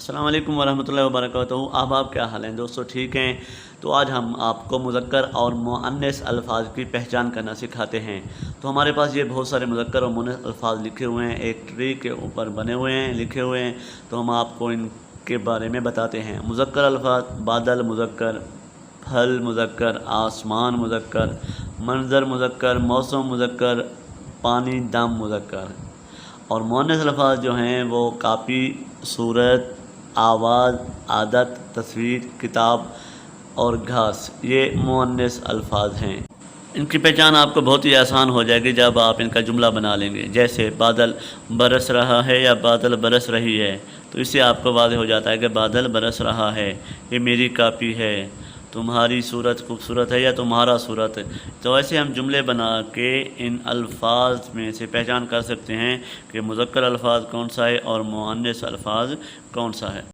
السلام علیکم ورحمۃ اللہ وبرکاتہ۔ آپ کیا حال ہیں دوستو؟ ٹھیک ہیں؟ تو آج ہم آپ کو مذکر اور مؤنث الفاظ کی پہچان کرنا سکھاتے ہیں۔ تو ہمارے پاس یہ بہت سارے مذکر اور مؤنث الفاظ لکھے ہوئے ہیں، ایک ٹری کے اوپر بنے ہوئے ہیں، لکھے ہوئے ہیں۔ تو ہم آپ کو ان کے بارے میں بتاتے ہیں۔ مذکر الفاظ: بادل مذکر، پھل مذکر، آسمان مذکر، منظر مذکر، موسم مذکر، پانی دم مذکر۔ اور مؤنث الفاظ جو ہیں وہ کاپی، صورت، آواز، عادت، تصویر، کتاب اور گھاس، یہ مؤنث الفاظ ہیں۔ ان کی پہچان آپ کو بہت ہی آسان ہو جائے گی جب آپ ان کا جملہ بنا لیں گے۔ جیسے بادل برس رہا ہے یا بادل برس رہی ہے، تو اس سے آپ کو واضح ہو جاتا ہے کہ بادل برس رہا ہے، یہ میری کاپی ہے، تمہاری صورت خوبصورت ہے یا تمہارا صورت۔ تو ایسے ہم جملے بنا کے ان الفاظ میں سے پہچان کر سکتے ہیں کہ مذکر الفاظ کون سا ہے اور مؤنث الفاظ کون سا ہے۔